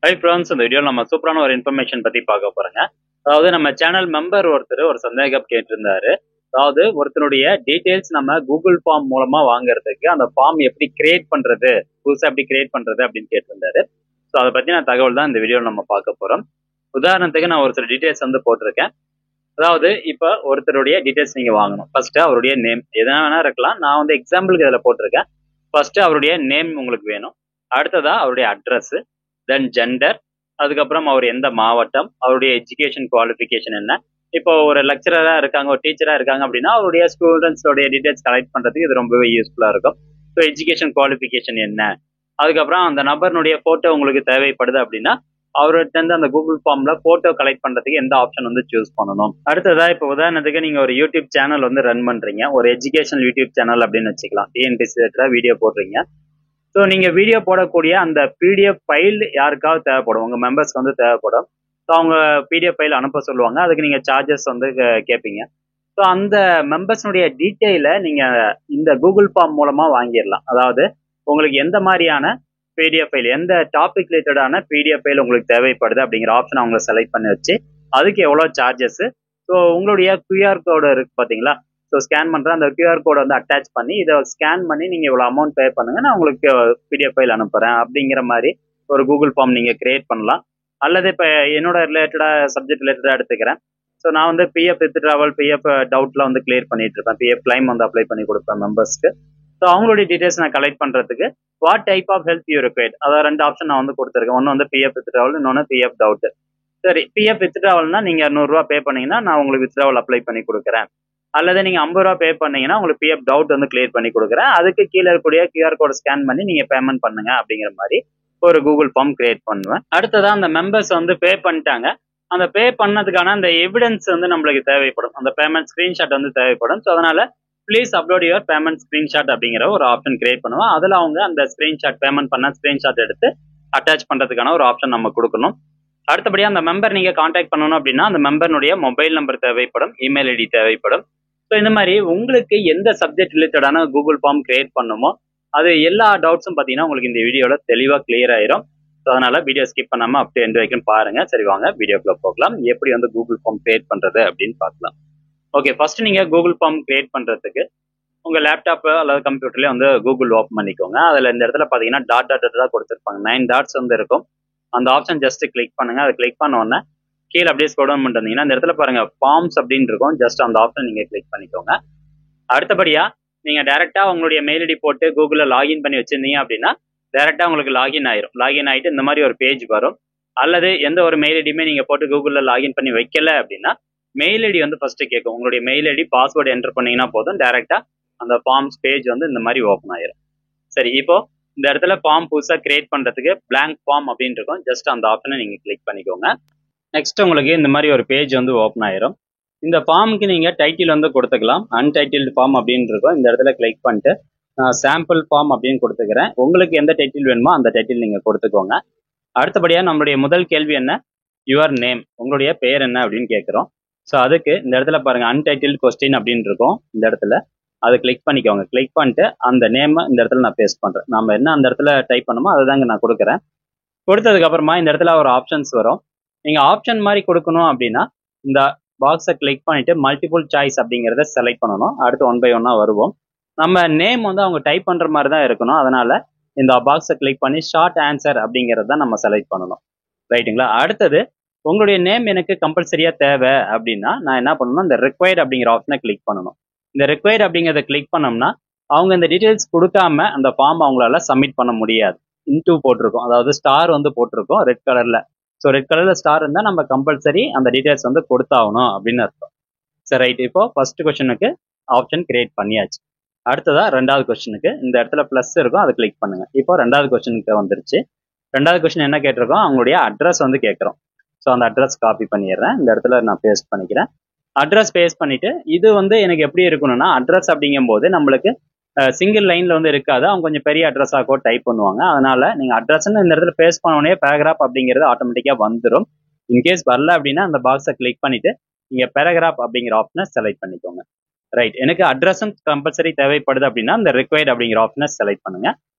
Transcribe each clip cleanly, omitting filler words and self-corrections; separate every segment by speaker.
Speaker 1: Hi friends, இந்த வீடியோவில் நம்ம சூப்பரான ஒரு இன்ஃபர்மேஷன் பற்றி பார்க்க போகிறோங்க. அதாவது நம்ம சேனல் மெம்பர் ஒருத்தர் ஒரு சந்தேகம் கேட்டிருந்தாரு. அதாவது ஒருத்தருடைய டீட்டெயில்ஸ் நம்ம கூகுள் ஃபார்ம் மூலமாக வாங்குறதுக்கு அந்த ஃபார்ம் எப்படி கிரியேட் பண்ணுறது, புதுசாக எப்படி கிரியேட் பண்ணுறது அப்படின்னு கேட்டிருந்தாரு. ஸோ அதை பற்றின தகவல் தான் இந்த வீடியோவில் நம்ம பார்க்க போகிறோம். உதாரணத்துக்கு நான் ஒருத்தர் டீட்டெயில்ஸ் வந்து போட்டிருக்கேன். அதாவது இப்போ ஒருத்தருடைய டீட்டெயில்ஸ் நீங்கள் வாங்கணும். ஃபர்ஸ்ட் அவருடைய நேம் எதனா வேணா இருக்கலாம். நான் வந்து எக்ஸாம்பிளுக்கு இதில் போட்டிருக்கேன். ஃபர்ஸ்ட் அவருடைய நேம் உங்களுக்கு வேணும். அடுத்ததா அவருடைய அட்ரஸ், தென் ஜெண்டர், அதுக்கப்புறம் அவர் எந்த மாவட்டம், அவருடைய எஜுகேஷன் குவாலிஃபிகேஷன் என்ன. இப்போ ஒரு லெக்சரரா இருக்காங்க, ஒரு டீச்சரா இருக்காங்க அப்படின்னா அவருடைய ஸ்டூடெண்ட்ஸோடைய டீடைல்ஸ் கலெக்ட் பண்றதுக்கு இது ரொம்பவே யூஸ்ஃபுல்லா இருக்கும். ஸோ எஜுகேஷன் குவாலிஃபிகேஷன் என்ன, அதுக்கப்புறம் அந்த நபர்னுடைய போட்டோ உங்களுக்கு தேவைப்படுது அப்படின்னா அவர்கிட்ட இருந்து அந்த கூகுள் ஃபார்ம்ல போட்டோ கலெக்ட் பண்றதுக்கு எந்த ஆப்ஷன் வந்து சூஸ் பண்ணணும். அடுத்ததா இப்போ உதாரணத்துக்கு நீங்க ஒரு யூடியூப் சேனல் வந்து ரன் பண்றீங்க, ஒரு எஜுகேஷன் யூடியூப் சேனல் அப்படின்னு வச்சுக்கலாம். டிஎன்பிசி வீடியோ போடுறீங்க. ஸோ நீங்கள் வீடியோ போடக்கூடிய அந்த பிடிஎஃப் ஃபைல் யாருக்காவது தேவைப்படும், உங்கள் மெம்பர்ஸ்க்கு வந்து தேவைப்படும். ஸோ அவங்க பிடிஎஃப் ஃபைல் அனுப்ப சொல்லுவாங்க. அதுக்கு நீங்கள் சார்ஜஸ் வந்து கேட்பீங்க. ஸோ அந்த மெம்பர்ஸ்னுடைய டீட்டெயிலை நீங்கள் இந்த கூகுள் ஃபார்ம் மூலமாக வாங்கிடலாம். அதாவது உங்களுக்கு எந்த மாதிரியான பிடிஎஃப் ஃபைல், எந்த டாபிக் ரிலேட்டடான பிடிஎஃப் ஃபைல் உங்களுக்கு தேவைப்படுது அப்படிங்கிற ஆப்ஷன் அவங்கள செலக்ட் பண்ணி வச்சு அதுக்கு எவ்வளோ சார்ஜஸ். ஸோ உங்களுடைய QR கோடு இருக்கு பார்த்தீங்களா, ஸோ ஸ்கேன் பண்ணுற அந்த QR கோடை வந்து அட்டாச் பண்ணி இதை ஸ்கேன் பண்ணி நீங்கள் இவ்வளோ அமௌண்ட் பே பண்ணுங்க, நான் உங்களுக்கு பிடிஎஃப் ஃபைல் அனுப்புகிறேன் அப்படிங்கிற மாதிரி ஒரு கூகுள் ஃபார்ம் நீங்கள் கிரியேட் பண்ணலாம். அல்லது இப்போ என்னோட ரிலேட்டடாக சப்ஜெக்ட் ரிலேட்டடாக எடுத்துக்கிறேன். ஸோ நான் வந்து பிஎஃப் வித் ட்ராவல், பிஎஃப் டவுட்டில் வந்து கிளியர் பண்ணிட்டு இருப்பேன். பிஎஃப் கிளைம் வந்து அப்ளை பண்ணி கொடுப்பேன் மெம்பர்ஸ்க்கு. ஸோ அவங்களுடைய டீட்டெயில்ஸ் நான் கலெக்ட் பண்ணுறதுக்கு what type of help you required, அதாவது 2 ஆப்ஷன் நான் வந்து கொடுத்துருக்கேன். ஒன்று வந்து பிஎஃப் வித் ட்ராவல், இன்னொன்று பிஎஃப் டவுட். சரி, பிஎஃப் வித் ட்ராவல்னா நீங்கள் 100 பே பண்ணீங்கன்னா நான் உங்களுக்கு வித் ட்ராவல் அப்ளை பண்ணி கொடுக்குறேன். அல்லது நீங்க 50 பே பண்ணீங்கன்னா உங்களுக்கு பிஎஃப் டவுட் வந்து கிளியர் பண்ணி கொடுக்குறேன். அதுக்கு கீழே இருக்கக்கூடிய QR கோட் ஸ்கேன் பண்ணி நீங்க பேமெண்ட் பண்ணுங்க அப்படிங்கிற மாதிரி ஒரு கூகுள் ஃபார்ம் கிரியேட் பண்ணுவேன். அடுத்ததா அந்த மெம்பர்ஸ் வந்து பே பண்ணிட்டாங்க. அந்த பே பண்ணதுக்கான அந்த எவிடன்ஸ் வந்து நம்மளுக்கு தேவைப்படும். அந்த பேமெண்ட் ஸ்கிரீன்ஷாட் வந்து தேவைப்படும். ஸோ அதனால please upload your payment screenshot அப்படிங்கிற ஒரு ஆப்ஷன் கிரியேட் பண்ணுவோம். அதில் அவங்க அந்த ஸ்கிரீன்ஷாட், பேமெண்ட் பண்ண ஸ்கிரீன்ஷாட் எடுத்து அட்டாச் பண்றதுக்கான ஒரு ஆப்ஷன் நம்ம கொடுக்கணும். அடுத்தபடியாக அந்த மெம்பர் நீங்க கான்டாக்ட் பண்ணணும் அப்படின்னா அந்த மெம்பர்னுடைய மொபைல் நம்பர் தேவைப்படும், இமெயில் ஐடி தேவைப்படும். ஸோ இந்த மாதிரி உங்களுக்கு எந்த சப்ஜெக்ட் ரிலேட்டடான கூகுள் ஃபார்ம் கிரியேட் பண்ணுமோ அது எல்லா டவுட்ஸும் பார்த்தீங்கன்னா உங்களுக்கு இந்த வீடியோவில் தெளிவாக கிளியர் ஆயிரும். ஸோ அதனால வீடியோ ஸ்கிப் பண்ணாமல் அப் டு எண்ட் வரைக்கும் பாருங்க. சரி, வாங்க வீடியோக்குள்ள போகலாம். எப்படி வந்து கூகுள் ஃபார்ம் கிரியேட் பண்ணுறது அப்படின்னு பார்க்கலாம். ஓகே, ஃபர்ஸ்ட் நீங்கள் கூகுள் ஃபார்ம் கிரியேட் பண்ணுறதுக்கு உங்கள் லேப்டாப்பு அல்லது கம்ப்யூட்டர்லேயே வந்து கூகுள் ஓப்பன் பண்ணிக்கோங்க. அதில் இந்த இடத்துல பார்த்தீங்கன்னா டாட் டாட் டாட் கொடுத்துருப்பாங்க. 9 டாட்ஸ் வந்து இருக்கும். அந்த ஆப்ஷன் ஜஸ்ட் கிளிக் பண்ணுங்க. அதை கிளிக் பண்ண உடனே கீழே அப்படியே ஸ்க்ரோல் டவுன் பண்ணிட்டு வந்தீங்கன்னா இந்த இடத்துல பாருங்க ஃபார்ம்ஸ் அப்படின்னு இருக்கும். ஜஸ்ட் அந்த ஆப்ஷன் நீங்க கிளிக் பண்ணிக்கோங்க. அடுத்தபடியா நீங்க டைரக்டா உங்களுடைய மெயில் ஐடி போட்டு கூகுளில் லாகின் பண்ணி வச்சிருந்தீங்க அப்படின்னா டைரக்டா உங்களுக்கு லாகின் ஆயிரும். லாகின் ஆயிட்டு இந்த மாதிரி ஒரு பேஜ் வரும். அல்லது எந்த ஒரு மெயில் ஐடியுமே நீங்க போட்டு கூகுளில் லாகின் பண்ணி வைக்கல அப்படின்னா மெயில் ஐடி வந்து ஃபர்ஸ்ட் கேட்கும். உங்களுடைய மெயில் ஐடி பாஸ்வேர்டு என்டர் பண்ணீங்கன்னா போதும், டைரக்டா அந்த ஃபார்ம்ஸ் பேஜ் வந்து இந்த மாதிரி ஓப்பன் ஆயிரும். சரி, இப்போ இந்த இடத்துல ஃபார்ம் புதுசாக கிரியேட் பண்றதுக்கு பிளாங்க் ஃபார்ம் அப்படின்னு இருக்கும். ஜஸ்ட் அந்த ஆப்ஷனை நீங்க கிளிக் பண்ணிக்கோங்க. நெக்ஸ்ட் உங்களுக்கு இந்த மாதிரி ஒரு பேஜ் வந்து ஓப்பன் ஆயிரும். இந்த ஃபார்முக்கு நீங்க டைட்டில் வந்து கொடுத்துக்கலாம். அன்டைட்டில்டு ஃபார்ம் அப்படின்னு இருக்கும். இந்த இடத்துல கிளிக் பண்ணிட்டு சாம்பிள் ஃபார்ம் அப்படின்னு கொடுத்துக்கிறேன். உங்களுக்கு எந்த டைட்டில் வேணுமோ அந்த டைட்டில் நீங்க கொடுத்துக்கோங்க. அடுத்தபடியா நம்மளுடைய முதல் கேள்வி என்ன, யுவர் நேம், உங்களுடைய பெயர் என்ன அப்படின்னு கேட்குறோம். ஸோ அதுக்கு இந்த இடத்துல பாருங்க அன்டைட்டில்டு கொஸ்டின் அப்படின்னு இருக்கும். இந்த இடத்துல அதை கிளிக் பண்ணிக்கோங்க. கிளிக் பண்ணிட்டு அந்த நேம் இந்த இடத்துல நான் பேஸ்ட் பண்றேன். நம்ம என்ன அந்த இடத்துல டைப் பண்ணுமோ அதுதாங்க நான் கொடுக்குறேன். கொடுத்ததுக்கு அப்புறமா இந்த இடத்துல ஒரு ஆப்ஷன்ஸ் வரும். நீங்க ஆப்ஷன் மாதிரி கொடுக்கணும் அப்படின்னா இந்த பாக்ஸை கிளிக் பண்ணிட்டு மல்டிபிள் சாய்ஸ் அப்படிங்கிறத செலக்ட் பண்ணணும். அடுத்து 1 by 1 வருவோம். நம்ம நேம் வந்து அவங்க டைப் பண்ற மாதிரி தான் இருக்கணும். அதனால இந்த பாக்ஸை கிளிக் பண்ணி ஷார்ட் ஆன்சர் அப்படிங்கிறத நம்ம செலக்ட் பண்ணணும். ரைட்டுங்களா? அடுத்தது உங்களுடைய நேம் எனக்கு கம்பல்சரியா தேவை அப்படின்னா நான் என்ன பண்ணணும், இந்த ரிக்வயர்ட் அப்படிங்கிற ஆப்ஷனை கிளிக் பண்ணணும். இந்த ரிக்வயர்ட் அப்படிங்கிறத கிளிக் பண்ணோம்னா அவங்க இந்த டீட்டெயில்ஸ் கொடுக்காம அந்த ஃபார்ம் அவங்களால சப்மிட் பண்ண முடியாது. இன்டூ போட்டிருக்கும், அதாவது ஸ்டார் வந்து போட்டிருக்கும் ரெட் கலர்ல. ஸோ ரெட் கலர்ல ஸ்டார் இருந்தால் நம்ம கம்பல்சரி அந்த டீட்டெயில்ஸ் வந்து கொடுத்தாகணும் அப்படின்னு அர்த்தம். சரி, ரைட். இப்போ ஃபர்ஸ்ட் கொஸ்டினுக்கு ஆப்ஷன் கிரியேட் பண்ணியாச்சு. அடுத்ததா 2வது கொஸ்டினுக்கு இந்த இடத்துல பிளஸ் இருக்கும், அதை கிளிக் பண்ணுங்க. இப்போ 2வது கொஸ்டினுக்கு வந்துருச்சு. 2வது கொஸ்டின் என்ன கேட்டிருக்கோம், அவங்களுடைய அட்ரஸ் வந்து கேட்குறோம். ஸோ அந்த அட்ரஸ் காப்பி பண்ணிடுறேன். இந்த இடத்துல நான் பேஸ்ட் பண்ணிக்கிறேன். அட்ரஸ் பேஸ்ட் பண்ணிட்டு இது வந்து எனக்கு எப்படி இருக்கணும்னா அட்ரஸ் அப்படிங்கும் போது நம்மளுக்கு சிங்கிள் லைன்ல வந்து இருக்காது. அவங்க கொஞ்சம் பெரிய அட்ரஸாக கூட டைப் பண்ணுவாங்க. அதனால நீங்க அட்ரஸ்ன்னு இந்த இடத்துல பேஸ்ட் பண்ண உடனே பேராகிராஃப் அப்படிங்கிறது ஆட்டோமேட்டிக்கா வந்துடும். இன்கேஸ் வரல அப்படின்னா அந்த பாக்ஸை கிளிக் பண்ணிட்டு நீங்க பேராகிராஃப் அப்படிங்கிற ஆப்ஷனை செலக்ட் பண்ணிக்கோங்க. ரைட், எனக்கு அட்ரஸும் கம்பல்சரி தேவைப்படுது அப்படின்னா இந்த ரிக்வயர்ட் அப்படிங்கிற ஆப்ஷனை செலக்ட் பண்ணுங்க.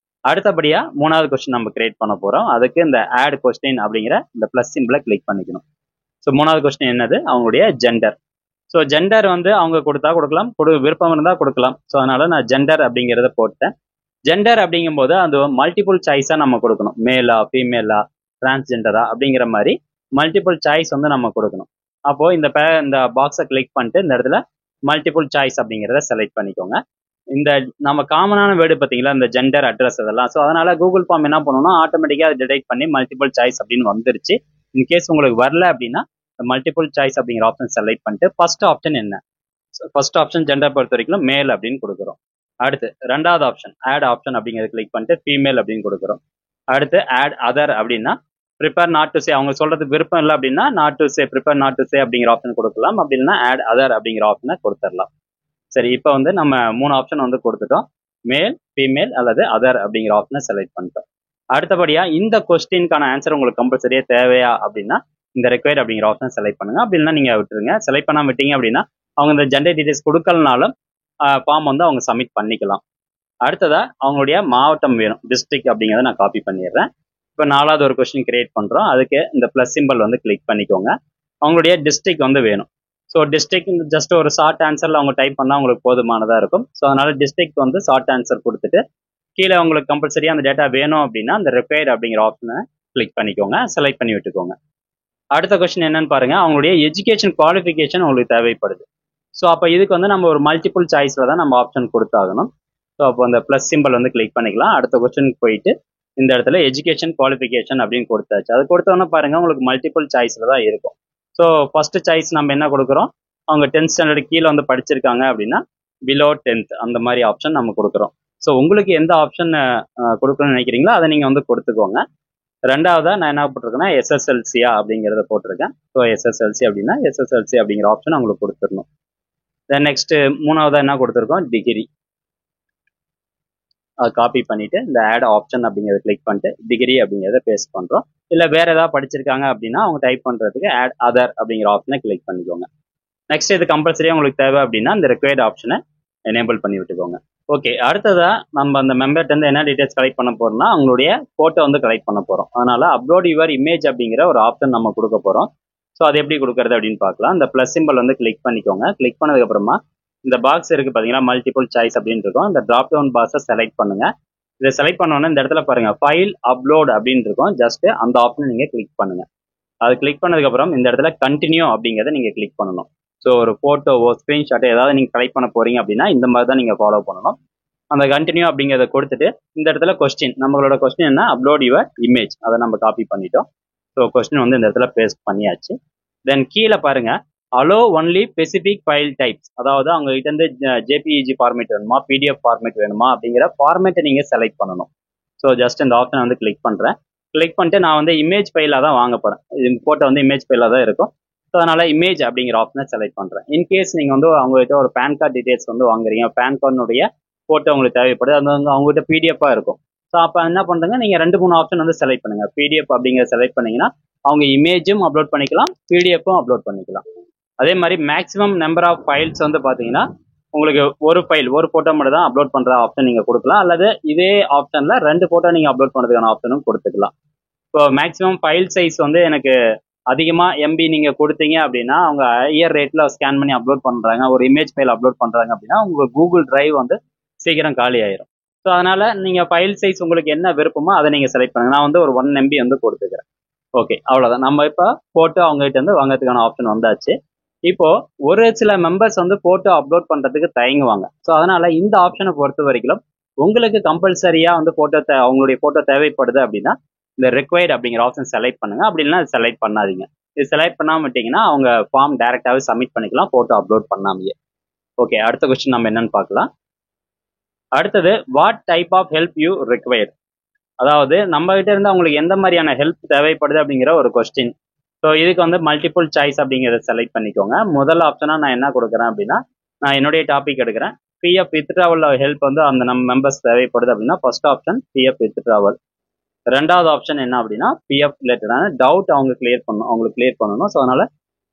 Speaker 1: அடுத்தபடியா 3வது கொஸ்டின் நம்ம கிரியேட் பண்ண போறோம். அதுக்கு இந்த ஆட் கொஸ்டின் அப்படிங்கிற இந்த பிளஸ் சிம்பிளை கிளிக் பண்ணிக்கணும். ஸோ 3வது கொஸ்டின் என்னது, அவங்களுடைய ஜெண்டர். ஸோ ஜெண்டர் வந்து அவங்க கொடுத்தா கொடுக்கலாம், விருப்பம் இருந்தால் கொடுக்கலாம். ஸோ அதனால நான் ஜெண்டர் அப்படிங்கிறத போட்டேன். ஜெண்டர் அப்படிங்கும்போது அது மல்டிபிள் சாய்ஸாக நம்ம கொடுக்கணும். மேலா, ஃபீமேலா, டிரான்ஸ்ஜெண்டரா அப்படிங்கிற மாதிரி மல்டிபிள் சாய்ஸ் வந்து நம்ம கொடுக்கணும். அப்போ இந்த பாக்ஸை கிளிக் பண்ணிட்டு இந்த இடத்துல மல்டிபிள் சாய்ஸ் அப்படிங்கிறத செலக்ட் பண்ணிக்கோங்க. இந்த நம்ம காமனான வேர்டு பார்த்தீங்களா, இந்த ஜெண்டர், அட்ரஸ் அதெல்லாம். ஸோ அதனால கூகுள் ஃபார்ம் என்ன பண்ணணும்னா ஆட்டோமேட்டிக்காக அதை டிடெக்ட் பண்ணி மல்டிபிள் சாய்ஸ் அப்படின்னு வந்துருச்சு. இன்கேஸ் உங்களுக்கு வரல அப்படின்னா மல்டிபிள் சாய்ஸ் அப்படிங்கிற ஆப்ஷன் செலக்ட் பண்ணிட்டு ஃபர்ஸ்ட் ஆப்ஷன் என்ன, ஃபர்ஸ்ட் ஆப்ஷன் ஜெண்டர் பொறுத்த வரைக்கும் மேல் அப்படின்னு கொடுக்குறோம். அடுத்து 2வது ஆப்ஷன் ஆட் ஆப்ஷன் அப்படிங்கிறத கிளிக் பண்ணிட்டு ஃபீமேல் அப்படின்னு கொடுக்குறோம். அடுத்து ஆட் அதர் அப்படின்னா ப்ரிப்பேர் நாட் டு சே, அவங்க சொல்றதுக்கு விருப்பம் இல்லை அப்படின்னா not to say, prepare not to say அப்படிங்கிற ஆப்ஷன் கொடுக்கலாம். அப்படின்னா ஆட் அதர் அப்படிங்கிற ஆப்ஷனை கொடுத்துடலாம். சரி, இப்போ வந்து நம்ம 3 ஆப்ஷன் வந்து கொடுத்துட்டோம். மேல், ஃபீமேல் அல்லது அதர் அப்படிங்கிற ஆப்ஷனை செலக்ட் பண்ணிட்டோம். அடுத்தபடியா இந்த கொஸ்டினுக்கான ஆன்சர் உங்களுக்கு கம்பல்சரியா தேவையா அப்படின்னா இந்த ரெக்வயர்ட் அப்படிங்கிற ஆப்ஷன் செலக்ட் பண்ணுங்க. அப்படி இல்லைன்னா நீங்க விட்டுருங்க. செலக்ட் பண்ணாம விட்டீங்க அப்படின்னா அவங்க இந்த ஜெண்டர் டீடைல்ஸ் கொடுக்கலனாலும் ஃபார்ம் வந்து அவங்க சப்மிட் பண்ணிக்கலாம். அடுத்ததா அவங்களுடைய மாவட்டம் வேணும், டிஸ்ட்ரிக்ட் அப்படிங்கிறத நான் காப்பி பண்ணிடுறேன். இப்போ 4வது ஒரு கொஸ்டின் கிரியேட் பண்றோம். அதுக்கு இந்த பிளஸ் சிம்பிள் வந்து கிளிக் பண்ணிக்கோங்க. அவங்களுடைய டிஸ்ட்ரிக்ட் வந்து வேணும். ஸோ டிஸ்ட்ரிக்ட் ஜஸ்ட் ஒரு ஷார்ட் ஆன்சர்ல அவங்க டைப் பண்ணால் உங்களுக்கு போதுமானதாக இருக்கும். ஸோ அதனால டிஸ்ட்ரிக்ட் வந்து ஷார்ட் ஆன்சர் கொடுத்துட்டு கீழே உங்களுக்கு கம்பல்சரியா அந்த டேட்டா வேணும் அப்படின்னா அந்த ரெக்வயர்ட் அப்படிங்கிற ஆப்ஷனை கிளிக் பண்ணிக்கோங்க, செலக்ட் பண்ணி விட்டுக்கோங்க. அடுத்த கொஸ்டின் என்னன்னு பாருங்க, அவங்களுடைய எஜுகேஷன் குவாலிஃபிகேஷன் உங்களுக்கு தேவைப்படுது. ஸோ அப்போ இதுக்கு வந்து நம்ம ஒரு மல்டிபிள் சாய்ஸ்ல தான் நம்ம ஆப்ஷன் கொடுத்தாகணும். ஸோ அப்போ அந்த பிளஸ் சிம்பிள் வந்து கிளிக் பண்ணிக்கலாம். அடுத்த கொஸ்டினுக்கு போயிட்டு இந்த இடத்துல எஜுகேஷன் குவாலிஃபிகேஷன் அப்படின்னு கொடுத்தாச்சு. அது கொடுத்தோன்னா பாருங்க உங்களுக்கு மல்டிபிள் சாய்ஸ்ல தான் இருக்கும். ஸோ ஃபர்ஸ்ட் சாய்ஸ் நம்ம என்ன கொடுக்குறோம், அவங்க 10th ஸ்டாண்டர்ட் கீழே வந்து படிச்சிருக்காங்க அப்படின்னா பிலோ 10th அந்த மாதிரி ஆப்ஷன் நம்ம கொடுக்குறோம். ஸோ உங்களுக்கு எந்த ஆப்ஷன் கொடுக்கணும்னு நினைக்கிறீங்களோ அதை நீங்கள் வந்து கொடுத்துக்கோங்க. 2வதா நான் என்ன போட்டிருக்கேன்னா எஸ்எஸ்எல்சியா அப்படிங்கிறத போட்டிருக்கேன். ஸோ எஸ்எஸ்எல்சி அப்படின்னா எஸ்எஸ்எல்சி அப்படிங்கிற ஆப்ஷன் அவங்களுக்கு கொடுத்துடணும். தென் நெக்ஸ்ட் 3வதா என்ன கொடுத்துருக்கோம், டிகிரி. அதை காப்பி பண்ணிட்டு இந்த ஆட் ஆப்ஷன் அப்படிங்கிறத கிளிக் பண்ணிட்டு டிகிரி அப்படிங்கிறத பேஸ்ட் பண்ணுறோம். இல்லை வேற ஏதாவது படிச்சிருக்காங்க அப்படின்னா அவங்க டைப் பண்ணுறதுக்கு ஆட் அதர் அப்படிங்கிற ஆப்ஷனை கிளிக் பண்ணிக்கோங்க. நெக்ஸ்ட் இது கம்பல்சரியா உங்களுக்கு தேவை அப்படின்னா இந்த ரெக்வயர்ட் ஆப்ஷனை எனேபிள் பண்ணி விட்டுக்கோங்க. ஓகே, அடுத்ததா நம்ம அந்த மெம்பர்ட்ட இருந்து என்ன டீடைல்ஸ் கலெக்ட் பண்ண போறோம்னா அவங்களுடைய போட்டோ வந்து கலெக்ட் பண்ண போறோம். அதனால அப்லோட் யுவர் இமேஜ் அப்படிங்கிற ஒரு ஆப்ஷன் நம்ம கொடுக்க போறோம். ஸோ அது எப்படி கொடுக்கறது அப்படின்னு பார்க்கலாம். இந்த பிளஸ் சிம்பிள் வந்து கிளிக் பண்ணிக்கோங்க. கிளிக் பண்ணதுக்கு அப்புறமா இந்த பாக்ஸ் இருக்கு பாத்தீங்கன்னா மல்டிபிள் சாய்ஸ் அப்படின்னு இருக்கும். இந்த டிராப் டவுன் பாக்ஸை செலக்ட் பண்ணுங்க. இதை செலக்ட் பண்ணோன்னா இந்த இடத்துல பாருங்க ஃபைல் அப்லோட் அப்படின்னு இருக்கும். ஜஸ்ட் அந்த ஆப்ஷனை நீங்க கிளிக் பண்ணுங்க. அது கிளிக் பண்ணதுக்கு அப்புறம் இந்த இடத்துல கண்டினியூ அப்படிங்கிறத நீங்க கிளிக் பண்ணணும். ஸோ ஒரு ஃபோட்டோவோ ஸ்க்ரீன்ஷாட்டோ ஏதாவது நீங்கள் கலெக்ட் பண்ண போறீங்க அப்படின்னா இந்த மாதிரி தான் நீங்கள் ஃபாலோ பண்ணணும். அந்த கண்டினியூ அப்படிங்கிறத கொடுத்துட்டு இந்த இடத்துல கொஸ்டின், நம்மளோட கொஸ்டின் என்ன, அப்லோட் யுவர் இமேஜ், அதை நம்ம காப்பி பண்ணிட்டோம். ஸோ கொஸ்டின் வந்து இந்த இடத்துல பேஸ்ட் பண்ணியாச்சு. தென் கீழே பாருங்க allow only specific file types, அதாவது அவங்க கிட்ட இருந்து ஜேபிஇஜி ஃபார்மேட் வேணுமா, பிடிஎஃப் ஃபார்மேட் வேணுமா அப்படிங்கிற ஃபார்மேட்டை நீங்கள் செலக்ட் பண்ணணும். ஸோ ஜஸ்ட் இந்த ஆப்ஷனை வந்து கிளிக் பண்ணுறேன். கிளிக் பண்ணிட்டு நான் வந்து இமேஜ் ஃபைலாக தான் வாங்க போகிறேன். இது ஃபோட்டோ வந்து இமேஜ் ஃபைலாக தான் இருக்கும். ஸோ அதனால இமேஜ் அப்படிங்கிற ஆப்ஷனை செலக்ட் பண்ணுறேன். இன்கேஸ் நீங்கள் வந்து அவங்ககிட்ட ஒரு பேன் கார்டு டீடைல்ஸ் வந்து வாங்குறீங்க, பேன் கார்டுடைய ஃபோட்டோ உங்களுக்கு தேவைப்படுது, அது வந்து அவங்ககிட்ட பிடிஎஃபாக இருக்கும். ஸோ அப்போ என்ன பண்ணுறங்க, நீங்கள் 2-3 ஆப்ஷன் வந்து செலக்ட் பண்ணுங்கள். பிடிஎஃப் அப்படிங்கிற செலக்ட் பண்ணிங்கன்னா அவங்க இமேஜும் அப்லோட் பண்ணிக்கலாம், பிடிஎஃப்பும் அப்லோட் பண்ணிக்கலாம். அதே மாதிரி மேக்ஸிமம் நம்பர் ஆஃப் ஃபைல்ஸ் வந்து பார்த்தீங்கன்னா உங்களுக்கு ஒரு ஃபைல், ஒரு ஃபோட்டோ மட்டும் தான் அப்லோட் பண்ணுற ஆப்ஷன் நீங்கள் கொடுக்கலாம். அல்லது இதே ஆப்ஷனில் 2 ஃபோட்டோ நீங்கள் அப்லோட் பண்ணுறதுக்கான ஆப்ஷனும் கொடுத்துக்கலாம். இப்போ மேக்ஸிமம் ஃபைல் சைஸ் வந்து எனக்கு அதிகமாக எம்பி நீங்கள் கொடுத்தீங்க அப்படின்னா அவங்க ஹையர் ரேட்டில் ஸ்கேன் பண்ணி அப்லோட் பண்ணுறாங்க, ஒரு இமேஜ் ஃபைல் அப்லோட் பண்ணுறாங்க அப்படின்னா உங்கள் கூகுள் டிரைவ் வந்து சீக்கிரம் காலி ஆயிரும். ஸோ அதனால நீங்கள் ஃபைல் சைஸ் உங்களுக்கு என்ன விருப்பமோ அதை நீங்கள் செலக்ட் பண்ணுங்க. நான் வந்து ஒரு 1 MB வந்து கொடுத்துக்கிறேன். ஓகே, அவ்வளோதான். நம்ம இப்போ ஃபோட்டோ அவங்ககிட்ட இருந்து வாங்கிறதுக்கான ஆப்ஷன் வந்தாச்சு. இப்போ ஒரு சில மெம்பர்ஸ் வந்து ஃபோட்டோ அப்லோட் பண்ணுறதுக்கு தயங்குவாங்க. ஸோ அதனால இந்த ஆப்ஷனை பொறுத்த வரைக்கும் உங்களுக்கு கம்பல்சரியா வந்து ஃபோட்டோ அவங்களுடைய ஃபோட்டோ தேவைப்படுது அப்படின்னா இந்த ரெக்வயர்ட் அப்படிங்கிற ஆப்ஷன் செலக்ட் பண்ணுங்க. அப்படி இல்லைன்னா செலக்ட் பண்ணாதீங்க. இது செலக்ட் பண்ணாம விட்டீங்கன்னா அவங்க ஃபார்ம் டைரக்டாவே சப்மிட் பண்ணிக்கலாம் ஃபோட்டோ அப்லோட் பண்ணாமையே. ஓகே, அடுத்த கொஸ்டின் நம்ம என்னன்னு பார்க்கலாம். அடுத்தது what type of help you require, அதாவது நம்ம கிட்ட இருந்து அவங்களுக்கு எந்த மாதிரியான ஹெல்ப் தேவைப்படுது அப்படிங்கிற ஒரு கொஸ்டின். ஸோ இதுக்கு வந்து மல்டிபிள் சாய்ஸ் அப்படிங்கிறத செலக்ட் பண்ணிக்கோங்க. முதல் ஆப்ஷனாக நான் என்ன கொடுக்குறேன் அப்படின்னா நான் என்னுடைய டாபிக் எடுக்கிறேன். பிஎஃப் வித்ட்ராவல் ஹெல்ப் வந்து அந்த நம்ம மெம்பர்ஸ் தேவைப்படுது அப்படின்னா ஃபர்ஸ்ட் ஆப்ஷன் பிஎஃப் வித்ட்ராவல். 2வது ஆப்ஷன் என்ன அப்படின்னா பிஎஃப் ரிலேட்டடான டவுட் அவங்களுக்கு கிளியர் பண்ணணும். ஸோ அதனால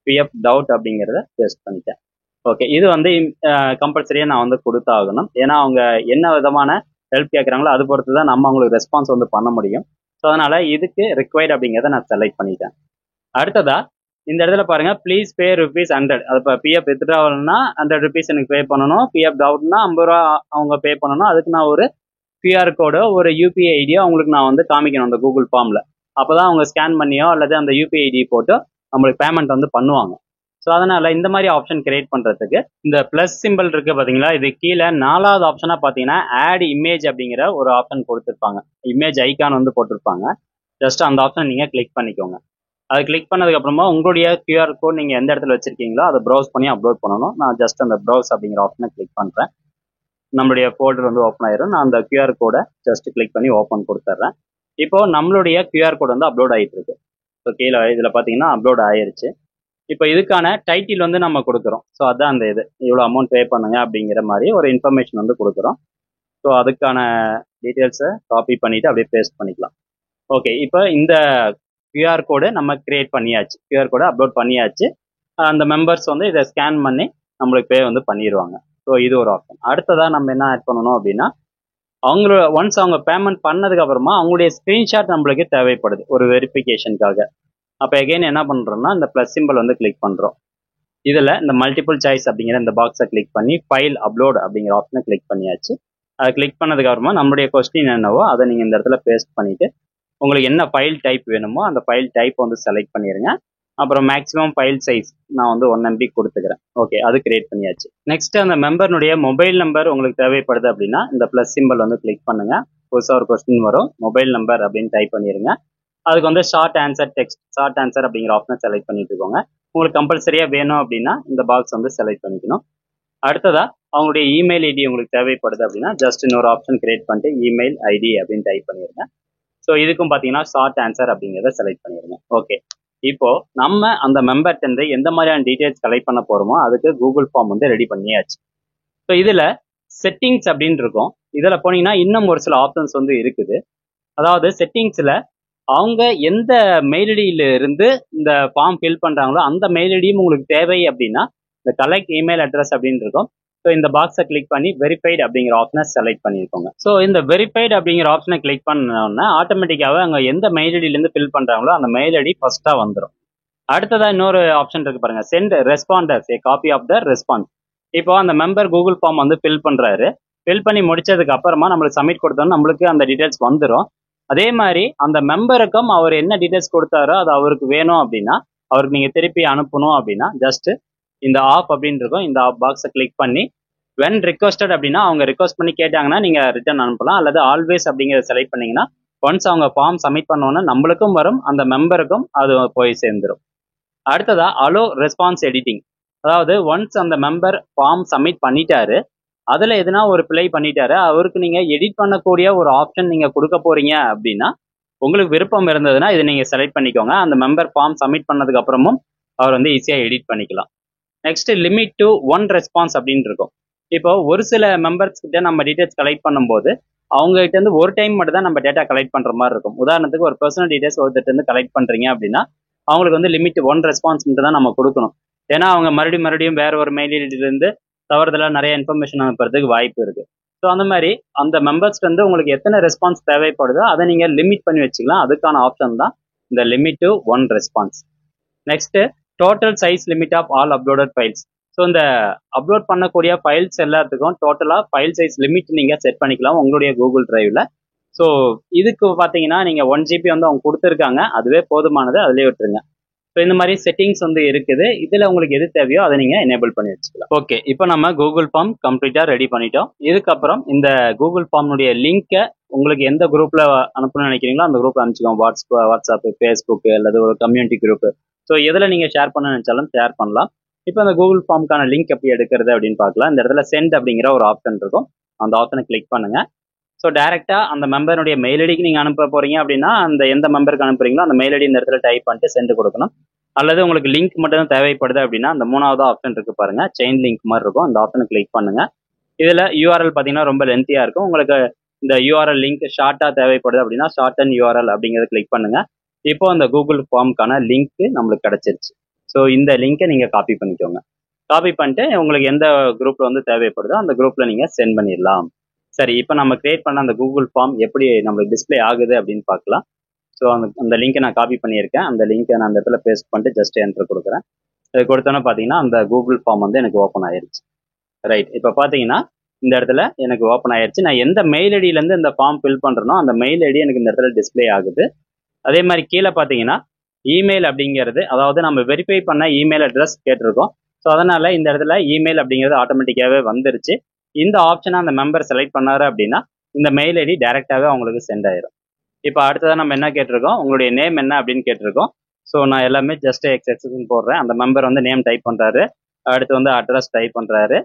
Speaker 1: பிஎஃப் டவுட் அப்படிங்கிறத பேஸ்ட் பண்ணிட்டேன். ஓகே, இது வந்து கம்பல்சரியாக நான் வந்து கொடுத்தாகணும். ஏன்னா அவங்க என்ன விதமான ஹெல்ப் கேட்குறாங்களோ அது பொறுத்து தான் நம்ம அவங்களுக்கு ரெஸ்பான்ஸ் வந்து பண்ண முடியும். ஸோ அதனால இதுக்கு ரிக்வயர்ட் அப்படிங்கிறத நான் செலக்ட் பண்ணிட்டேன். அடுத்ததா இந்த இடத்துல பாருங்க ப்ளீஸ் பே ₹100. அது இப்போ பிஎஃப் வித்ட்ராவல்னா ₹100 எனக்கு பே பண்ணணும். பிஎஃப் டவுட்னா ₹50 அவங்க பே பண்ணணும். அதுக்கு நான் ஒரு QR கோடோ ஒரு யூபிஐ ஐடியோ அவங்களுக்கு நான் வந்து காமிக்கணும் அந்த கூகுள் ஃபார்மில். அப்போ தான் அவங்க ஸ்கேன் பண்ணியோ அல்லது அந்த யூபிஐ ஐடி போட்டோ நம்மளுக்கு பேமெண்ட் வந்து பண்ணுவாங்க. ஸோ அதனால இந்த மாதிரி ஆப்ஷன் கிரியேட் பண்ணுறதுக்கு இந்த ப்ளஸ் சிம்பிள் இருக்கு பார்த்தீங்களா, இது கீழே 4வது ஆப்ஷனாக பார்த்தீங்கன்னா ஆட் இமேஜ் அப்படிங்கிற ஒரு ஆப்ஷன் கொடுத்துருப்பாங்க. இமேஜ் ஐக்கான் வந்து போட்டிருப்பாங்க. ஜஸ்ட் அந்த ஆப்ஷன் நீங்கள் கிளிக் பண்ணிக்கோங்க. அதை கிளிக் பண்ணதுக்கப்புறமா உங்களுடைய QR கோட் நீங்கள் எந்த இடத்துல வச்சிருக்கீங்களோ அதை ப்ரௌஸ் பண்ணி அப்லோட் பண்ணணும். நான் ஜஸ்ட் அந்த ப்ரௌஸ் அப்படிங்கிற ஆப்ஷனை கிளிக் பண்ணுறேன். நம்மளுடைய ஃபோல்டர் வந்து ஓப்பன் ஆயிரும். நான் அந்த QR கோடை ஜஸ்ட் கிளிக் பண்ணி ஓப்பன் கொடுத்துட்றேன். இப்போ நம்மளுடைய QR கோட் வந்து அப்லோட் ஆகிட்டு இருக்கு. ஸோ கீழே இதில் பார்த்தீங்கன்னா அப்லோட் ஆயிருச்சு. இப்போ இதுக்கான டைட்டில் வந்து நம்ம கொடுக்குறோம். ஸோ அதான் அந்த இது இவ்வளோ அமௌண்ட் பே பண்ணுங்க அப்படிங்கிற மாதிரி ஒரு இன்ஃபர்மேஷன் வந்து கொடுக்குறோம். ஸோ அதுக்கான டீட்டெயில்ஸை காப்பி பண்ணிவிட்டு அப்படியே பேஸ்ட் பண்ணிக்கலாம். ஓகே, இப்போ இந்த QR கோடு நம்ம கிரியேட் பண்ணியாச்சு. QR கோடை அப்லோட் பண்ணியாச்சு. அந்த மெம்பர்ஸ் வந்து இதை ஸ்கேன் பண்ணி நம்மளுக்கு பே வந்து பண்ணிடுவாங்க. ஸோ இது ஒரு ஆப்ஷன். அடுத்ததாக நம்ம என்ன ஆட் பண்ணணும் அப்படின்னா, ஒன்ஸ் அவங்க பேமெண்ட் பண்ணதுக்கு அப்புறமா அவங்களுடைய ஸ்க்ரீன்ஷாட் நம்மளுக்கு தேவைப்படுது ஒரு வெரிஃபிகேஷனுக்காக. அப்போ எகைன் என்ன பண்ணுறோம்னா இந்த ப்ளஸ் சிம்பிள் வந்து கிளிக் பண்ணுறோம். இதில் இந்த மல்டிபிள் சாய்ஸ் அப்படிங்கிற இந்த பாக்ஸை கிளிக் பண்ணி ஃபைல் அப்லோட் அப்படிங்கிற ஆப்ஷனை கிளிக் பண்ணியாச்சு. அதை கிளிக் பண்ணதுக்கு அப்புறமா நம்மளுடைய கொஸ்டின் என்னவோ அதை நீங்கள் இந்த இடத்துல பேஸ்ட் பண்ணிவிட்டு உங்களுக்கு என்ன ஃபைல் டைப் வேணுமோ அந்த ஃபைல் டைப் வந்து செலக்ட் பண்ணிடுங்க. அப்புறம் மேக்ஸிமம் ஃபைல் சைஸ் நான் வந்து 1 MB கொடுத்துக்கிறேன். ஓகே, அது கிரியேட் பண்ணியாச்சு. நெக்ஸ்ட் அந்த மெம்பர்னுடைய மொபைல் நம்பர் உங்களுக்கு தேவைப்படுது அப்படின்னா இந்த ப்ளஸ் சிம்பிள் வந்து கிளிக் பண்ணுங்க. புதுசாக ஒரு கொஸ்டின் வரும், மொபைல் நம்பர் அப்படின்னு டைப் பண்ணிடுங்க. அதுக்கு வந்து short answer text, short answer அப்படிங்கிற ஆப்ஷனை செலக்ட் பண்ணிட்டு இருக்கோங்க. உங்களுக்கு கம்பல்சரியாக வேணும் அப்படின்னா இந்த பாக்ஸ் வந்து செலக்ட் பண்ணிக்கணும். அடுத்ததா அவங்களுடைய இமெயில் ஐடி உங்களுக்கு தேவைப்படுது அப்படின்னா ஜஸ்ட் இன்னொரு ஆப்ஷன் கிரியேட் பண்ணிட்டு இமெயில் ஐடி அப்படின்னு டைப் பண்ணிடுங்க. ஸோ இதுக்கும் பார்த்தீங்கன்னா ஷார்ட் ஆன்சர் அப்படிங்கிறத செலக்ட் பண்ணிடுங்க. ஓகே, இப்போ நம்ம அந்த மெம்பர்கிட்ட எந்த மாதிரியான டீட்டெயில்ஸ் கலெக்ட் பண்ண போகிறோமோ அதுக்கு கூகுள் ஃபார்ம் வந்து ரெடி பண்ணியாச்சு. ஸோ இதில் செட்டிங்ஸ் அப்படின்னு இருக்கும். இதில் போனீங்கன்னா இன்னும் ஒரு சில ஆப்ஷன்ஸ் வந்து இருக்குது. அதாவது செட்டிங்ஸில் அவங்க எந்த மெயில் ஐடியில இருந்து இந்த ஃபார்ம் ஃபில் பண்ணுறாங்களோ அந்த மெயில் ஐடியும் உங்களுக்கு தேவை அப்படின்னா இந்த கலெக்ட் இமெயில் அட்ரஸ் அப்படின்னு இருக்கும். ஸோ இந்த பாக்ஸை கிளிக் பண்ணி வெரிஃபைடு அப்படிங்கிற ஆப்ஷனை செலக்ட் பண்ணியிருக்கோங்க. ஸோ இந்த வெரிஃபைடு அப்படிங்கிற ஆப்ஷனை கிளிக் பண்ணோன்னா ஆட்டோமேட்டிக்காகவே அவங்க எந்த மெயில் ஐடியிலேருந்து ஃபில் பண்ணுறாங்களோ அந்த மெயில் ஐடி ஃபர்ஸ்ட்டாக வந்துடும். அடுத்ததாக இன்னொரு ஆப்ஷன் இருக்கு பாருங்க, send responders a copy of the response. இப்போ அந்த மெம்பர் கூகுள் ஃபார்ம் வந்து ஃபில் பண்ணுறாரு. ஃபில் பண்ணி முடிச்சதுக்கு அப்புறமா நம்மளுக்கு சப்மிட் கொடுத்தோம்னா நம்மளுக்கு அந்த டீட்டெயில்ஸ் வந்துடும். அதே மாதிரி அந்த மெம்பருக்கும் அவர் என்ன டீட்டெயில்ஸ் கொடுத்தாரோ அது அவருக்கு வேணும் அப்படின்னா அவருக்கு நீங்கள் திருப்பி அனுப்பணும் அப்படின்னா ஜஸ்ட் இந்த ஆஃப் அப்படின்னு இருக்கும். இந்த ஆஃப் பாக்ஸை கிளிக் பண்ணி வென் ரிக்வஸ்டட் அப்படின்னா அவங்க ரிக்வஸ்ட் பண்ணி கேட்டாங்கன்னா நீங்கள் ரிட்டர்ன் அனுப்பலாம். அல்லது ஆல்வேஸ் அப்படிங்கிறத செலக்ட் பண்ணிங்கன்னா ஒன்ஸ் அவங்க ஃபார்ம் சப்மிட் பண்ணோன்னா நம்மளுக்கும் வரும், அந்த மெம்பருக்கும் அது போய் சேர்ந்துடும். அடுத்ததா அலோ ரெஸ்பான்ஸ் எடிட்டிங். அதாவது ஒன்ஸ் அந்த மெம்பர் ஃபார்ம் சப்மிட் பண்ணிட்டாரு, அதில் எதுனா ஒரு பிழை பண்ணிட்டாரு, அவருக்கு நீங்கள் எடிட் பண்ணக்கூடிய ஒரு ஆப்ஷன் நீங்கள் கொடுக்க போறீங்க அப்படின்னா உங்களுக்கு விருப்பம் இருந்ததுன்னா இதை நீங்கள் செலக்ட் பண்ணிக்கோங்க. அந்த மெம்பர் ஃபார்ம் சப்மிட் பண்ணதுக்கு அப்புறமும் அவர் வந்து ஈஸியாக எடிட் பண்ணிக்கலாம். நெக்ஸ்ட் லிமிட் டு 1 ரெஸ்பான்ஸ் அப்படின்னு இருக்கும். இப்போ ஒரு சில மெம்பர்ஸ் கிட்ட நம்ம டீட்டெயில்ஸ் கலெக்ட் பண்ணும்போது அவங்க கிட்ட இருந்து ஒரு டைம் மட்டும் தான் நம்ம டேட்டா கலெக்ட் பண்ணுற மாதிரி இருக்கும். உதாரணத்துக்கு ஒரு பர்சனல் டீட்டெயில்ஸ் ஒருத்தர் இருந்து கலெக்ட் பண்ணுறீங்க அப்படின்னா அவங்களுக்கு வந்து லிமிட் 1 ரெஸ்பான்ஸ் மட்டும் தான் நம்ம கொடுக்கணும். ஏன்னா அவங்க மறுபடியும் வேற ஒரு மெயில் ஐடியிலிருந்து தவறுதலாக நிறைய இன்ஃபர்மேஷன் அனுப்புறதுக்கு வாய்ப்பு இருக்கு. ஸோ அந்த மாதிரி அந்த மெம்பர்ஸ்க்கு வந்து உங்களுக்கு எத்தனை ரெஸ்பான்ஸ் தேவைப்படுதோ அதை நீங்கள் லிமிட் பண்ணி வச்சுக்கலாம். அதுக்கான ஆப்ஷன் தான் இந்த limit to 1 response. Next total size limit of all uploaded files. So இந்த அப்லோட் பண்ணக்கூடிய ஃபைல்ஸ் எல்லாத்துக்கும் டோட்டலாக ஃபைல் சைஸ் லிமிட் நீங்கள் செட் பண்ணிக்கலாம் உங்களுடைய கூகுள் டிரைவில். ஸோ இதுக்கு பார்த்தீங்கன்னா நீங்கள் 1 GB வந்து அவங்க கொடுத்துருக்காங்க, அதுவே போதுமானது, அதிலே விட்டுருங்க. ஸோ இந்த மாதிரி செட்டிங்ஸ் வந்து இருக்குது. இதில் உங்களுக்கு எது தேவையோ அதை நீங்கள் எனேபிள் பண்ணி வச்சுக்கலாம். ஓகே, இப்போ நம்ம கூகுள் ஃபார்ம் கம்ப்ளீட்டாக ரெடி பண்ணிட்டோம். இதுக்கப்புறம் இந்த கூகுள் ஃபார்முடைய லிங்கை உங்களுக்கு எந்த குரூப்பில் அனுப்பணும்னு நினைக்கிறீங்களோ அந்த குரூப்பில் அனுப்பிச்சிக்கோங்க. வாட்ஸ்அப்பு, ஃபேஸ்புக்கு அல்லது ஒரு கம்யூனிட்டி குரூப்பு. ஸோ எதில் நீங்கள் ஷேர் பண்ண நினைச்சாலும் ஷேர் பண்ணலாம். இப்போ அந்த கூகுள் ஃபார்முக்கான லிங்க் எப்படி எடுக்கிறது அப்படின்னு பார்க்கலாம். இந்த இடத்துல சென்ட் அப்படிங்கிற ஒரு ஆப்ஷன் இருக்கும். அந்த ஆப்ஷனை கிளிக் பண்ணுங்க. ஸோ டேரெக்டாக அந்த மெம்பருடைய மெயில் ஐடிக்கு நீங்கள் அனுப்ப போறீங்க அப்படின்னா அந்த எந்த மெம்பருக்கு அனுப்புறீங்களோ அந்த மெயில் ஐடி இந்த இடத்துல டைப் பண்ணிட்டு சென்ட் கொடுக்கணும். அல்லது உங்களுக்கு லிங்க் மட்டும் தான் தேவைப்படுது அப்படின்னா அந்த 3வது ஆப்ஷன் இருக்கு பாருங்க, செயின் லிங்க் மாதிரி இருக்கும். அந்த ஆப்ஷனை கிளிக் பண்ணுங்க. இதில் யூஆர்எல் பார்த்தீங்கன்னா ரொம்ப லென்த்தியாக இருக்கும். உங்களுக்கு இந்த யூஆர்எல் லிங்க் ஷார்ட்டாக தேவைப்படுது அப்படின்னா ஷார்ட் அண்ட் யூஆர்எல் அப்படிங்கிறத கிளிக் பண்ணுங்க. இப்போ அந்த கூகுள் ஃபார்முக்கான லிங்க் நம்மளுக்கு கிடைச்சிருச்சு. ஸோ இந்த லிங்கை நீங்கள் காப்பி பண்ணிக்கோங்க. காப்பி பண்ணிட்டு உங்களுக்கு எந்த குரூப்பில் வந்து தேவைப்படுதோ அந்த குரூப்பில் நீங்கள் சென்ட் பண்ணிடலாம். சரி, இப்போ நம்ம கிரியேட் பண்ண அந்த கூகுள் ஃபார்ம் எப்படி நம்மளுக்கு டிஸ்ப்ளே ஆகுது அப்படின்னு பார்க்கலாம். ஸோ அந்த லிங்கை நான் காப்பி பண்ணியிருக்கேன். அந்த லிங்கை நான் அந்த இடத்துல பேஸ்ட் பண்ணிட்டு ஜஸ்ட் என்டர் கொடுக்குறேன். அது கொடுத்தோன்னே பார்த்தீங்கன்னா அந்த கூகுள் ஃபார்ம் வந்து எனக்கு ஓப்பன் ஆயிருச்சு. ரைட், இப்போ பார்த்தீங்கன்னா இந்த இடத்துல எனக்கு ஓப்பன் ஆயிருச்சு. நான் எந்த மெயில் ஐடியிலேருந்து இந்த ஃபார்ம் ஃபில் பண்ணுறனோ அந்த மெயில் ஐடி எனக்கு இந்த இடத்துல டிஸ்ப்ளே ஆகுது. அதே மாதிரி கீழே பார்த்தீங்கன்னா இமெயில் அப்படிங்கிறது, அதாவது நம்ம வெரிஃபை பண்ண இமெயில் அட்ரஸ் கேட்டிருக்கோம். ஸோ அதனால இந்த இடத்துல இமெயில் அப்படிங்கிறது ஆட்டோமேட்டிக்காகவே வந்துருச்சு. இந்த ஆப்ஷனை அந்த மெம்பர் செலக்ட் பண்ணாரு அப்படின்னா இந்த மெயில் ஐடி டைரெக்டாகவே அவங்களுக்கு சென்ட் ஆயிரும். இப்போ அடுத்ததாக நம்ம என்ன கேட்டிருக்கோம், உங்களுடைய நேம் என்ன அப்படின்னு கேட்டிருக்கோம். ஸோ நான் எல்லாமே ஜஸ்ட் எக்ஸ்எக்ஸ்ன்னு போடுறேன். அந்த மெம்பர் வந்து நேம் டைப் பண்ணுறாரு, அடுத்து வந்து அட்ரஸ் டைப் பண்ணுறாரு,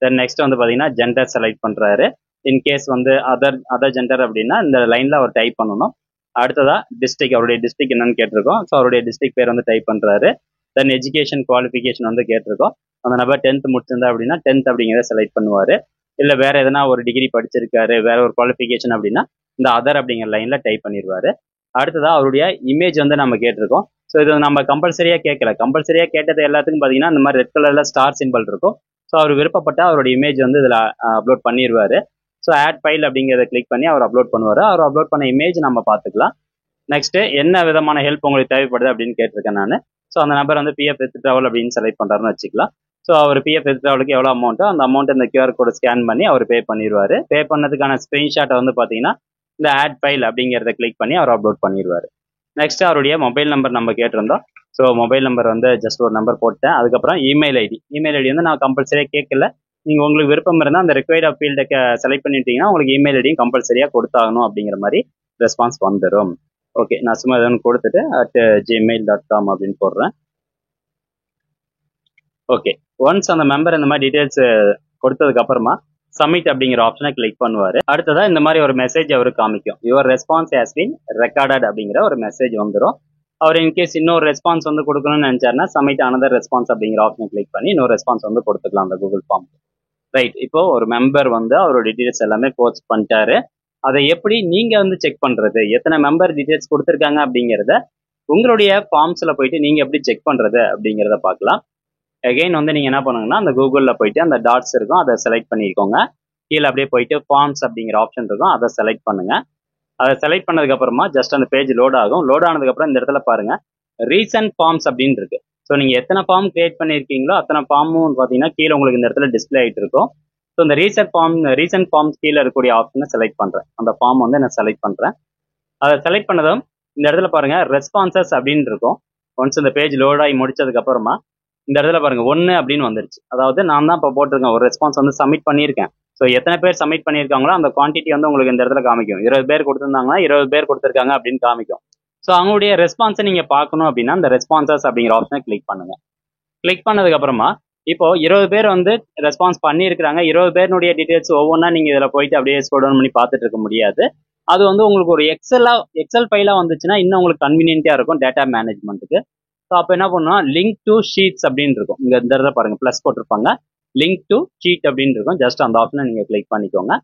Speaker 1: தென் நெக்ஸ்ட் வந்து பார்த்தீங்கன்னா ஜெண்டர் செலக்ட் பண்ணுறாரு. இன்கேஸ் வந்து அதர் ஜெண்டர் அப்படின்னா இந்த லைனில் அவர் டைப் பண்ணணும். அடுத்ததா டிஸ்ட்ரிக்ட், அவருடைய டிஸ்ட்ரிக்ட் என்னன்னு கேட்டிருக்கோம். ஸோ அவருடைய டிஸ்ட்ரிக்ட் பேர் வந்து டைப் பண்ணுறாரு. தென் எஜுகேஷன் குவாலிஃபிகேஷன் வந்து கேட்டிருக்கோம். அந்த நபர் 10th முடிச்சிருந்தா அப்படின்னா 10th அப்படிங்கிறத செலக்ட் பண்ணுவார். இல்லை வேற எதனா ஒரு டிகிரி படிச்சிருக்காரு, வேற ஒரு குவாலிஃபிகேஷன் அப்படின்னா இந்த அதர் அப்படிங்கிற லைனில் டைப் பண்ணிடுவார். அடுத்ததா அவருடைய இமேஜ் வந்து நம்ம கேட்டிருக்கோம். ஸோ இது நம்ம கம்பல்சரியாக கேட்கல. கம்பல்சரியாக கேட்டது எல்லாத்துக்கும் பார்த்தீங்கன்னா இந்த மாதிரி ரெட் கலரில் ஸ்டார் சிம்பிள் இருக்கும். ஸோ அவர் விருப்பப்பட்ட அவருடைய இமேஜ் வந்து இதில் அப்லோட் பண்ணிடுவார். ஸோ ஆட் ஃபைல் அப்படிங்கிறத கிளிக் பண்ணி அவர் அப்லோட் பண்ணுவார். அவர் அப்லோட் பண்ண இமேஜ் நம்ம பார்த்துக்கலாம். நெக்ஸ்ட் என்ன விதமான ஹெல்ப் உங்களுக்கு தேவைப்படுது அப்படின்னு கேட்டிருக்கேன் நான். ஸோ அந்த நபர் வந்து பிஎஃப் வித்ட்ராவல் அப்படின்னு செலக்ட் பண்ணுறாருன்னு வச்சுக்கலாம். ஸோ அவர் பிஎஃப் வித்ட்ராவலுக்கு எவ்வளோ அமௌண்ட்டோ அந்த அமௌண்ட் இந்த கியூஆர் கோடு ஸ்கேன் பண்ணி அவர் பே பண்ணிடுவார். பே பண்ணதுக்கான ஸ்க்ரீன்ஷாட்டை வந்து பார்த்தீங்கன்னா இந்த ஆட் ஃபைல் அப்படிங்கிறத கிளிக் பண்ணி அவர் அப்லோட் பண்ணிடுவார். நெக்ஸ்ட் அவருடைய மொபைல் நம்பர் நம்ம கேட்டிருந்தோம். ஸோ மொபைல் நம்பர் வந்து ஜஸ்ட் ஒரு நம்பர் போட்டேன். அதுக்கப்புறம் இமெயில் ஐடி வந்து நான் கம்பல்சரியாக கேட்கல. நீங்கள் உங்களுக்கு விருப்பம் இருந்தால் அந்த ரிக்வைர்ட் ஆஃப் ஃபீல்டை செலக்ட் பண்ணிட்டீங்கன்னா உங்களுக்கு இமெயில் ஐடியும் கம்பல்சரியாக கொடுத்தாகணும் அப்படிங்கிற மாதிரி ரெஸ்பான்ஸ் வந்துடும். ஓகே, நான் சும்மா எதுவும் கொடுத்துட்டு @gmail.com அப்படின்னு போடுறேன். ஓகே, ஒன்ஸ் அந்த மெம்பர் இந்த மாதிரி டீட்டெயில்ஸ் கொடுத்ததுக்கு அப்புறமா சப்மிட் அப்படிங்கிற ஆப்ஷனை கிளிக் பண்ணுவார். அடுத்ததாக இந்த மாதிரி ஒரு மெசேஜ் அவருக்கு காமிக்கும், your response has been recorded அப்படிங்கிற ஒரு மெசேஜ் வந்துடும். அவர் இன்கேஸ் இன்னொரு ரெஸ்பான்ஸ் வந்து கொடுக்கணும்னு நினைச்சாருன்னா சப்மிட் அனதர் ரெஸ்பான்ஸ் அப்படிங்கிற ஆப்ஷனை கிளிக் பண்ணி இன்னொரு ரெஸ்பான்ஸ் வந்து கொடுத்துக்கலாம் அந்த கூகுள் ஃபார்ம். ரைட், இப்போ ஒரு மெம்பர் வந்து அவரோட டீட்டெயில்ஸ் எல்லாமே போஸ்ட் பண்ணிட்டாரு. அதை எப்படி நீங்க வந்து செக் பண்றது, எத்தனை மெம்பர் டீட்டெயில்ஸ் கொடுத்துருக்காங்க அப்படிங்கிறத உங்களுடைய ஃபார்ம்ஸ்ல போயிட்டு நீங்க எப்படி செக் பண்றது அப்படிங்கிறத பார்க்கலாம். அகைன் வந்து நீங்க என்ன பண்ணுங்கன்னா அந்த கூகுள்ல போயிட்டு அந்த டாட்ஸ் இருக்கும் அதை செலக்ட் பண்ணிக்கோங்க. கீழே அப்படியே போயிட்டு ஃபார்ம்ஸ் அப்படிங்கிற ஆப்ஷன் இருக்கும், அதை செலக்ட் பண்ணுங்க. அதை செலக்ட் பண்ணதுக்கு அப்புறமா ஜஸ்ட் அந்த பேஜ் லோட் ஆகும். லோட் ஆனதுக்கு அப்புறம் இந்த இடத்துல பாருங்க ரீசன்ட் ஃபார்ம்ஸ் அப்படின்னு இருக்கு. ஸோ நீங்க எத்தனை ஃபார்ம் கிரியேட் பண்ணியிருக்கீங்களோ அத்தனை ஃபார்மும் பார்த்தீங்கன்னா கீழே உங்களுக்கு இந்த இடத்துல டிஸ்பிளே ஆகிட்டு இருக்கும். ஸோ இந்த ரீசன்ட் ஃபார்ம்ஸ் கீழே இருக்கக்கூடிய ஆப்ஷனை செலக்ட் பண்றேன். அந்த ஃபார்ம் வந்து நான் செலக்ட் பண்றேன். அதை செலக்ட் பண்ணதும் இந்த இடத்துல பாருங்க ரெஸ்பான்சஸ் அப்படின்னு இருக்கும். ஒன்ஸ் இந்த பேஜ் லோட் ஆகி முடிச்சதுக்கு அப்புறமா இந்த இடத்துல பாருங்க 1 அப்படின்னு வந்துருச்சு. அதாவது நான் தான் இப்போ போட்டிருக்கேன், ஒரு ரெஸ்பான்ஸ் வந்து சப்மிட் பண்ணியிருக்கேன். ஸோ எத்தனை பேர் சப்மிட் பண்ணியிருக்காங்களோ அந்த குவான்டிட்டி வந்து உங்களுக்கு இந்த இடத்துல காமிக்கும். 20 பேர் கொடுத்துருந்தாங்கன்னா 20 பேர் கொடுத்துருக்காங்க அப்படின்னு காமிக்கும். ஸோ அவங்களுடைய ரெஸ்பான்ஸை நீங்க பார்க்கணும் அப்படின்னா இந்த ரெஸ்பான்சஸ் அப்படிங்கிற ஆப்ஷனை கிளிக் பண்ணுங்க. கிளிக் பண்ணதுக்கு அப்புறமா இப்போ 20 பேர் வந்து ரெஸ்பான்ஸ் பண்ணியிருக்கிறாங்க. 20 பேருடைய டீடைல்ஸ் ஒவ்வொன்றா நீங்க இதில் போயிட்டு அப்படியே ஸ்க்ரோல் டவுன் பண்ணி பார்த்துட்டு இருக்க முடியாது. அது வந்து உங்களுக்கு ஒரு எக்ஸல் ஃபைலாக வந்துச்சுன்னா இன்னும் உங்களுக்கு கன்வீனியன்ட்டாக இருக்கும் டேட்டா மேனேஜ்மெண்ட்டுக்கு. ஸோ அப்போ என்ன பண்ணுவோம், லிங்க் டு ஷீட்ஸ் அப்படின்னு இருக்கும். இங்கே இந்த இடத்துல பாருங்க ப்ளஸ் போட்டிருப்பாங்க, லிங்க் டு ஷீட் அப்படின்னு இருக்கும். ஜஸ்ட் அந்த ஆப்ஷனை நீங்கள் கிளிக் பண்ணிக்கோங்க.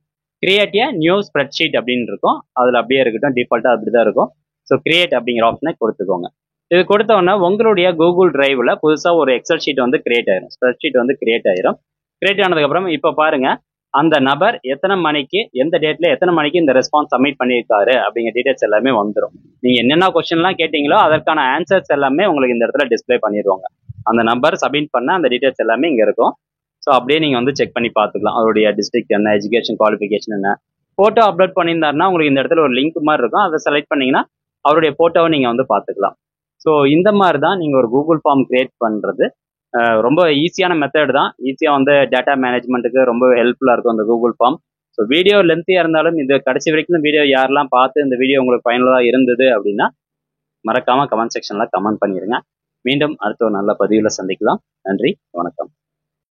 Speaker 1: Create a new spread sheet அப்படின்னு இருக்கும். அதில் அப்படியே இருக்கட்டும், டிஃபால்ட்டாக அப்படி தான் இருக்கும். ஸோ கிரியேட் அப்படிங்கிற ஆப்ஷனை கொடுத்துக்கோங்க. இது கொடுத்த உடனே உங்களுடைய கூகுள் டிரைவ்ல புதுசாக ஒரு எக்ஸல் ஷீட் வந்து கிரியேட் ஆயிரும், ஸ்ப்ரெட் ஷீட் வந்து கிரியேட் ஆயிரும். கிரியேட் ஆனதுக்கப்புறம் இப்போ பாருங்க அந்த நபர் எத்தனை மணிக்கு எந்த டேட்ல எத்தனை மணிக்கு இந்த ரெஸ்பான்ஸ் சப்மிட் பண்ணியிருக்காரு அப்படிங்கிற டீடைல்ஸ் எல்லாமே வந்துடும். நீங்க என்னென்ன கொஸ்டின்லாம் கேட்டீங்களோ அதற்கான ஆன்சர்ஸ் எல்லாமே உங்களுக்கு இந்த இடத்துல டிஸ்பிளே பண்ணிடுவாங்க. அந்த நம்பர் சப்மிட் பண்ண அந்த டீடைல்ஸ் எல்லாமே இங்க இருக்கும். ஸோ அப்படியே நீங்க வந்து செக் பண்ணி பார்த்துக்கலாம் அவருடைய டிஸ்ட்ரிக்ட் என்ன, எஜுகேஷன் குவாலிஃபிகேஷன் என்ன. போட்டோ அப்லோட் பண்ணியிருந்தாருன்னா உங்களுக்கு இந்த இடத்துல ஒரு லிங்க் மாதிரி இருக்கும், அதை செலக்ட் பண்ணீங்கன்னா அவருடைய போட்டோவை நீங்க வந்து பார்த்துக்கலாம். ஸோ இந்த மாதிரி தான் நீங்க ஒரு கூகுள் ஃபார்ம் கிரியேட் பண்றது. ரொம்ப ஈஸியான மெத்தட் தான். ஈஸியாக வந்து டேட்டா மேனேஜ்மெண்ட்டுக்கு ரொம்ப ஹெல்ப்ஃபுல்லாக இருக்கும் இந்த கூகுள் ஃபார்ம். ஸோ வீடியோ லென்த்தியாக இருந்தாலும் இது கடைசி வரைக்கும் வீடியோ யாரெல்லாம் பார்த்து இந்த வீடியோ உங்களுக்கு பயனுள்ளதாக இருந்தது அப்படின்னா மறக்காம கமெண்ட் செக்ஷன்ல கமெண்ட் பண்ணிடுங்க. மீண்டும் அடுத்த ஒரு நல்ல பதிவில் சந்திக்கலாம். நன்றி, வணக்கம்.